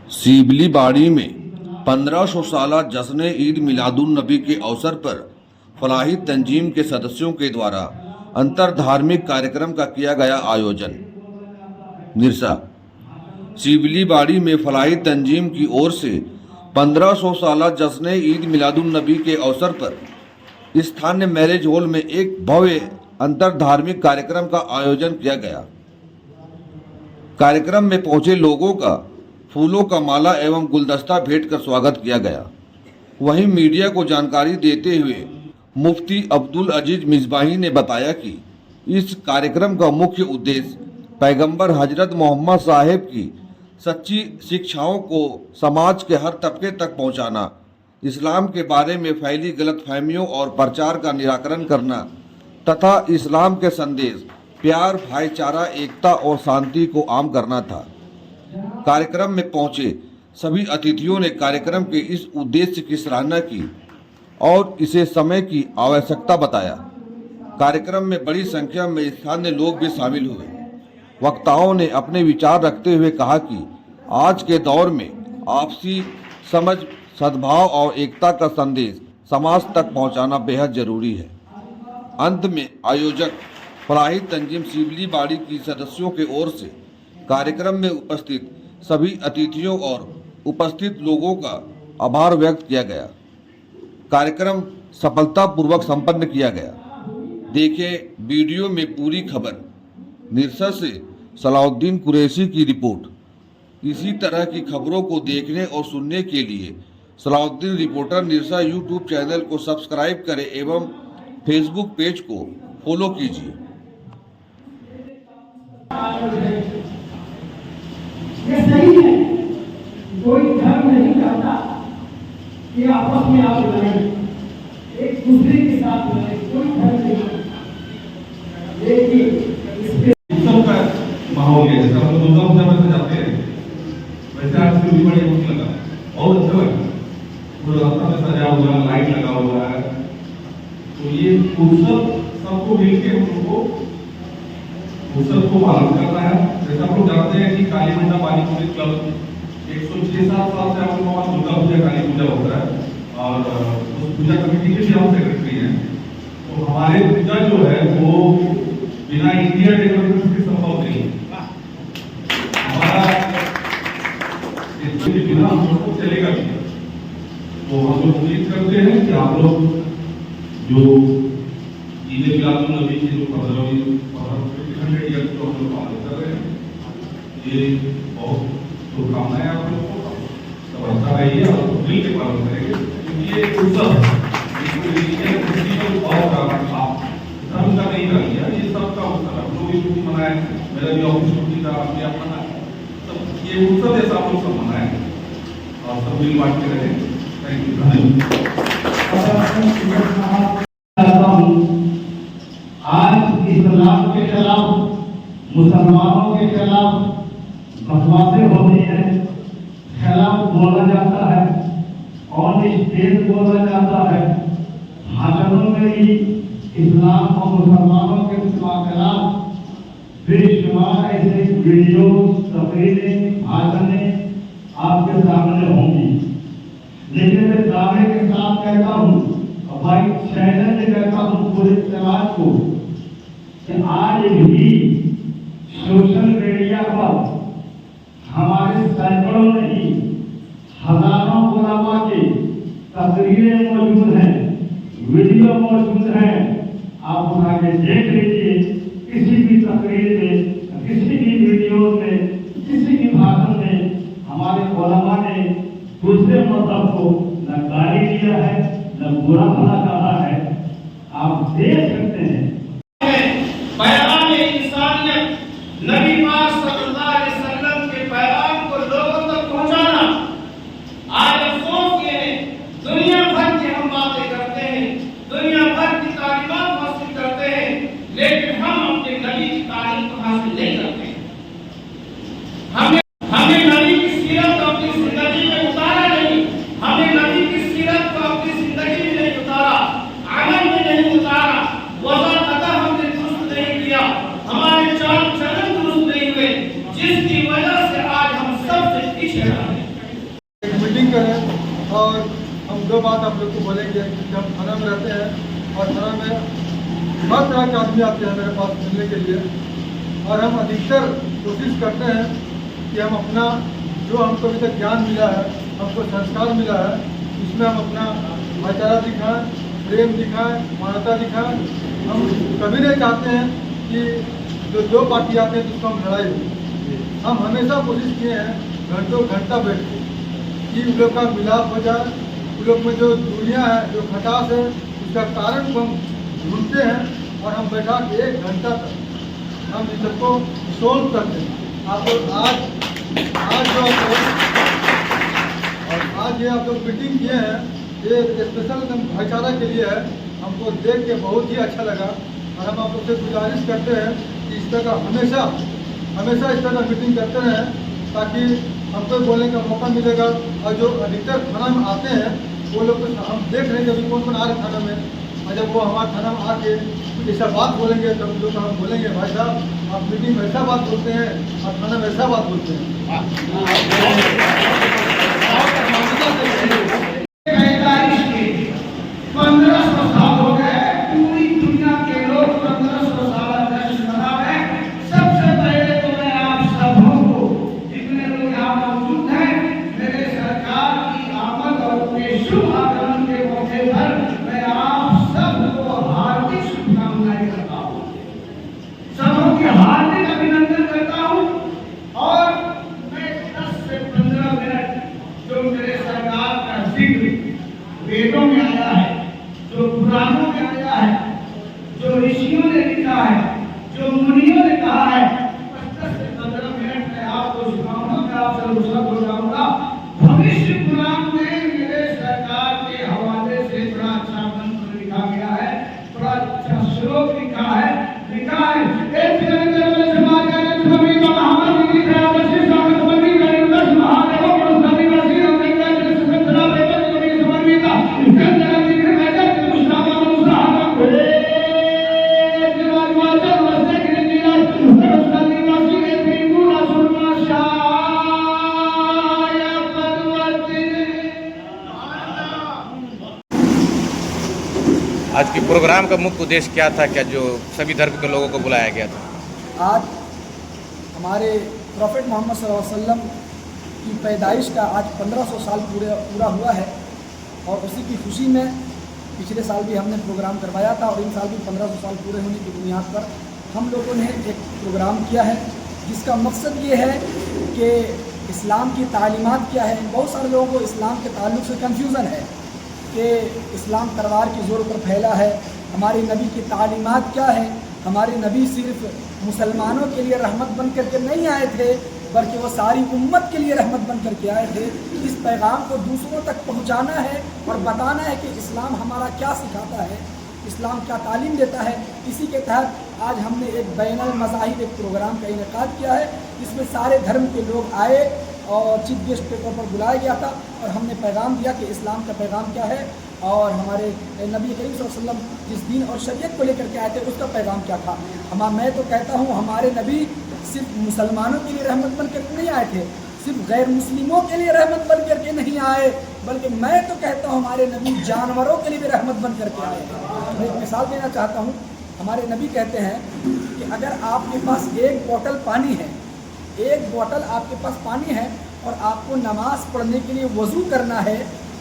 सीबली बाड़ी में 1500 साला जश्न ईद मिलादुन नबी के अवसर पर फलाही तंजीम के सदस्यों के द्वारा अंतर धार्मिक कार्यक्रम का किया गया आयोजन। निरसा सीबली बाड़ी में फलाही तंजीम की ओर से 1500 साला जश्न ईद मिलादुन नबी के अवसर पर स्थानीय मैरिज हॉल में एक भव्य अंतर धार्मिक कार्यक्रम का आयोजन किया गया। कार्यक्रम में पहुंचे लोगों का फूलों का माला एवं गुलदस्ता भेंट कर स्वागत किया गया। वहीं मीडिया को जानकारी देते हुए मुफ्ती अब्दुल अजीज मिसबाही ने बताया कि इस कार्यक्रम का मुख्य उद्देश्य पैगंबर हजरत मोहम्मद साहेब की सच्ची शिक्षाओं को समाज के हर तबके तक पहुंचाना, इस्लाम के बारे में फैली गलतफहमियों और प्रचार का निराकरण करना तथा इस्लाम के संदेश प्यार, भाईचारा, एकता और शांति को आम करना था। कार्यक्रम में पहुंचे सभी अतिथियों ने कार्यक्रम के इस उद्देश्य की सराहना की और इसे समय की आवश्यकता बताया। कार्यक्रम में बड़ी संख्या में स्थानीय लोग भी शामिल हुए। वक्ताओं ने अपने विचार रखते हुए कहा कि आज के दौर में आपसी समझ, सद्भाव और एकता का संदेश समाज तक पहुंचाना बेहद जरूरी है। अंत में आयोजक फलाही तंजीम सीबली बाड़ी की सदस्यों के ओर से कार्यक्रम में उपस्थित सभी अतिथियों और उपस्थित लोगों का आभार व्यक्त किया गया। कार्यक्रम सफलतापूर्वक संपन्न किया गया। देखें वीडियो में पूरी खबर। निरसा से सलाउद्दीन कुरैशी की रिपोर्ट। इसी तरह की खबरों को देखने और सुनने के लिए Salauddin reporter Nirsa YouTube channel को सब्सक्राइब करें एवं फेसबुक पेज को फॉलो कीजिए। ये सही है, कोई धर्म नहीं चाहता कि आपस में आप लड़ें, एक दूसरे के साथ लड़ें, कोई धर्म नहीं। लेकिन सबका माहौल है, जैसे हम लोग दुर्गा पूजा में जाते हैं वैसे आज भी बड़ी मुश्किल लगा, बहुत अच्छा लगा। पूरा रास्ता में सजा हुआ है, लाइट लगा हुआ है, तो ये उत्सव सबको मिलकर हम लोग को उत्सव को पालन करना है। जैसे आप लोग जानते हैं कि काली मंडा बालीपुरी क्लब 106-7 साल से हम लोग दुर्गा पूजा, काली पूजा होता है और उस पूजा कमेटी के भी हम सेक्रेटरी हैं। तो हमारे पूजा जो है वो बिना इंडिया डेवलपमेंट के संभव नहीं है। हमारा इसके बिना हम लोग को चलेगा भी। तो हम लोग उम्मीद करते हैं कि आप लोग जो ईद मिलादुन नबी की जो 1500 ईयर्स को हम लोग पालन कर रहे हैं, ये बहुत शुभकामनाएं आप लोगों को। सब अच्छा रहिए और मिल के पालन करेंगे, क्योंकि ये उत्सव धर्म का नहीं रह गया, ये सबका उत्सव। हम लोग छुट्टी मनाए, मेरा भी ऑफिस छुट्टी था, आपने अपना सब ये उत्सव जैसा आप लोग सब मनाए और सब मिल बांट के रहे। Thank you. आज इस्लाम के खिलाफ, मुसलमानों के खिलाफ बकवासें होती हैं, खिलाफ बोला जाता है और स्टेज बोला जाता है। भाषणों में ही इस्लाम और मुसलमानों के खिलाफ बेशुमार ऐसे वीडियो, तकरीरें, भाषणें आपके सामने होंगी। लेकिन मैं दावे के साथ कहता हूँ और भाई चैलेंज करता हूँ पूरे समाज को कि आज भी सोशल मीडिया पर हमारे सैकड़ों नहीं हजारों उलमा की तस्वीरें मौजूद हैं, वीडियो मौजूद हैं। आप उठा के देख लीजिए, किसी भी तकरीर में, किसी भी वीडियो में, किसी भी भाषण में हमारे उलमा ने दूसरे मजहब को न गाली दिया है, न बुरा भला कहा है। आप देख सकते हैं पैगाम इंसानियत, नबी पाक सल्लल्लाहु अलैहि वसल्लम के पैगाम को लोगों तक पहुंचाना। आज अफसोस ये है, दुनिया भर की हम बातें करते हैं, दुनिया भर की तालीमात हासिल करते हैं, लेकिन हम अपने नबी की तालीम को हासिल और हम दो बात आप लोग को बोलेंगे कि हम थाना में रहते हैं और थाना में हर तरह के आदमी आते हैं मेरे पास मिलने के लिए, और हम अधिकतर कोशिश करते हैं कि हम अपना जो हमको अभी तक ज्ञान मिला है, हमको संस्कार मिला है, इसमें हम अपना भाईचारा दिखाएं, प्रेम दिखाएं, मानवता दिखाएं। हम कभी नहीं चाहते हैं कि जो दो पार्टी आते हैं जिसको हम लड़ाई हो। हम हमेशा कोशिश किए हैं घंटों घंटा बैठ के कि उन लोग का मिलाप हो जाए, उन लोग में जो दूरियाँ है, जो खटास है, उसका कारण को हम ढूंढते हैं और हम बैठा के 1 घंटा तक हम इन सबको सोल्व करते हैं। आप लोग आज जो आप लोग और आज ये आप लोग मीटिंग किए हैं, ये स्पेशल भाईचारा के लिए है। हमको देख के बहुत ही अच्छा लगा और हम आप लोग से गुजारिश करते हैं कि इस तरह हमेशा इस तरह मीटिंग करते रहें, ताकि हमको बोलने का मौका मिलेगा। और जो अधिकतर थाना में आते हैं वो लोग को हम देख रहे हैं कि अभी कौन कौन आ रहे थाना में, और जब वो हमारे थाना में आके ऐसा बात बोलेंगे तब हम लोग हम बोलेंगे भाई साहब आप मीटिंग में ऐसा बात बोलते हैं और थाना में ऐसा बात बोलते हैं। 1500 साल हो गए, पूरी दुनिया के लोग 1500 साल जश्न मना रहे हैं। सबसे पहले तो मैं आप सबों को, जितने लोग यहाँ मौजूद हैं, मेरे सरकार की आमद और अपने शुभ आगमन के मौके पर मैं आप सबको हार्दिक शुभकामनाएं करता हूँ, सबों की हार्दिक अभिनंदन करता हूँ। और मैं 10 से 15 मिनट जो मेरे सरकार का जिक्र वेदों में आया है, जो पुराणों में आया है, जो ऋषियों ने लिखा है, जो मुनियों ने कहा है, 10 से 15 मिनट में आपको सुनाऊंगा। मैं आपसे रुखसत हो जाऊंगा। भविष्य पुराण में मेरे सरकार के हवाले से बड़ा अच्छा मंत्र लिखा गया है, बड़ा अच्छा श्लोक लिखा है। एक समाज आज के प्रोग्राम का मुख्य उद्देश्य क्या था, क्या जो सभी धर्म के लोगों को बुलाया गया था? आज हमारे प्रॉफेट मोहम्मद सल्लल्लाहु अलैहि वसल्लम की पैदाइश का आज 1500 साल पूरा हुआ है, और उसी की खुशी में पिछले साल भी हमने प्रोग्राम करवाया था, और इन साल भी 1500 साल पूरे होने की बुनियाद पर हम लोगों ने एक प्रोग्राम किया है, जिसका मकसद ये है कि इस्लाम की तालीमात क्या है। बहुत सारे लोगों को इस्लाम के ताल्लुक़ से कन्फ्यूज़न है कि इस्लाम तलवार की ज़ोर पर फैला है, हमारे नबी की तालीमात क्या है। हमारे नबी सिर्फ मुसलमानों के लिए रहमत बन करके नहीं आए थे, बल्कि वो सारी उम्मत के लिए रहमत बन करके आए थे। इस पैगाम को दूसरों तक पहुंचाना है और बताना है कि इस्लाम हमारा क्या सिखाता है, इस्लाम क्या तालीम देता है। इसी के तहत आज हमने एक बैनुल मज़ाहिब एक प्रोग्राम का इनेकाद किया है, जिसमें सारे धर्म के लोग आए और चीफ गेस्ट के तौर पर बुलाया गया था, और हमने पैगाम दिया कि इस्लाम का पैगाम क्या है और हमारे नबी करीम सल्लल्लाहु अलैहि वसल्लम जिस दीन और शरीयत को लेकर के आए थे उसका पैगाम क्या था। मैं तो कहता हूँ हमारे नबी सिर्फ मुसलमानों के लिए रहमत बन करके नहीं आए थे, सिर्फ गैर मुस्लिमों के लिए रहमत बन करके नहीं आए, बल्कि मैं तो कहता हूँ हमारे नबी जानवरों के लिए भी रहमत बन करके आए हैं। मैं एक मिसाल देना चाहता हूँ। हमारे नबी कहते हैं कि अगर आपके पास एक बोतल पानी है, एक बोतल आपके पास पानी है और आपको नमाज पढ़ने के लिए वज़ू करना है,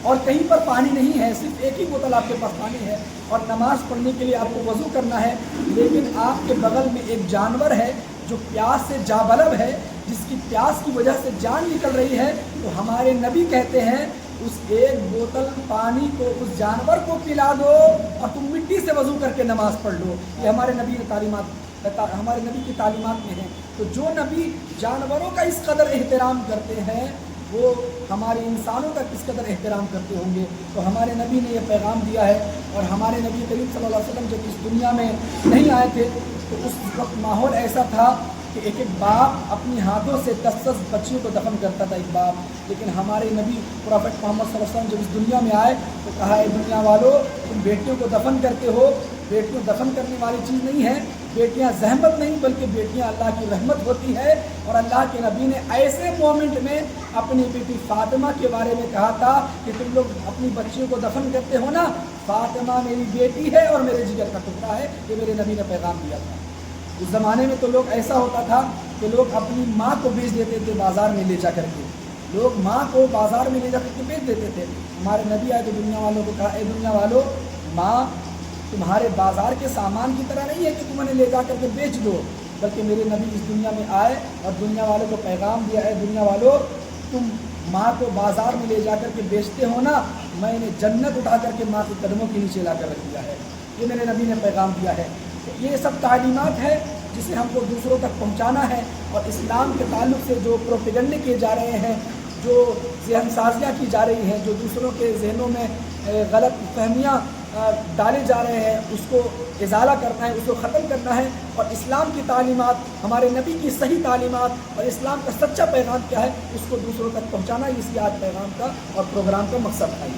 और कहीं पर पानी नहीं है, सिर्फ एक ही बोतल आपके पास पानी है और नमाज पढ़ने के लिए आपको वज़ू करना है, लेकिन आपके बगल में एक जानवर है जो प्यास से जाबलब है, जिसकी प्यास की वजह से जान निकल रही है, तो हमारे नबी कहते हैं उस एक बोतल पानी को उस जानवर को पिला दो और तुम मिट्टी से वज़ू करके नमाज पढ़ लो। ये हमारे नबी हमारे नबी की तालीमात में है। तो जो नबी जानवरों का इस कदर एहतराम करते हैं, वो हमारे इंसानों का किस कदर एहतराम करते होंगे। तो हमारे नबी ने यह पैगाम दिया है, और हमारे नबी करीम सल्लल्लाहु अलैहि वसल्लम जब इस दुनिया में नहीं आए थे तो उस वक्त माहौल ऐसा था कि एक एक बाप अपनी हाथों से 10-10 बच्चियों को दफन करता था, एक बाप। लेकिन हमारे नबी प्रॉफेट मोहम्मद सल्लल्लाहु अलैहि वसल्लम जब इस दुनिया में आए तो कहा, दुनिया वालों तुम बेटियों को दफन करते हो, बेटियों दफन करने वाली चीज़ नहीं है, बेटियां जहमत नहीं बल्कि बेटियां अल्लाह की रहमत होती है। और अल्लाह के नबी ने ऐसे मोमेंट में अपनी बेटी फातिमा के बारे में कहा था कि तुम लोग अपनी बच्चियों को दफन करते हो ना, फातिमा मेरी बेटी है और मेरे जिगर का टुकड़ा है, ये मेरे नबी ने पैगाम दिया था। उस ज़माने में तो लोग ऐसा होता था कि लोग अपनी माँ को बेच देते थे बाज़ार में ले जा करके, लोग माँ को बाज़ार में ले जा करके बेच देते थे। हमारे नबी आए तो दुनिया वालों को कहा, ए दुनिया वालों, माँ तुम्हारे बाज़ार के सामान की तरह नहीं है कि तुम उन्हें ले जा करके बेच दो, बल्कि मेरे नबी इस दुनिया में आए और दुनिया वालों को पैगाम दिया है, दुनिया वालों तुम माँ को बाज़ार में ले जा कर के बेचते हो ना, मैंने जन्नत उठा करके माँ के कदमों के नीचे ला कर रख दिया है। ये मेरे नबी ने पैगाम दिया है। तो ये सब तालीमात है जिसे हमको दूसरों तक पहुँचाना है। और इस्लाम के ताल्लुक़ से जो प्रोपेगंडे किए जा रहे हैं, जो जहन साजियाँ की जा रही हैं, जो दूसरों के जहनों में गलत फहमियाँ डाले जा रहे हैं, उसको इजाला करना है, उसको ख़त्म करना है। और इस्लाम की तालीमात, हमारे नबी की सही तालीमात और इस्लाम का सच्चा पैगाम क्या है, उसको दूसरों तक पहुँचाना ही इसके आज पैगाम का और प्रोग्राम का मकसद है।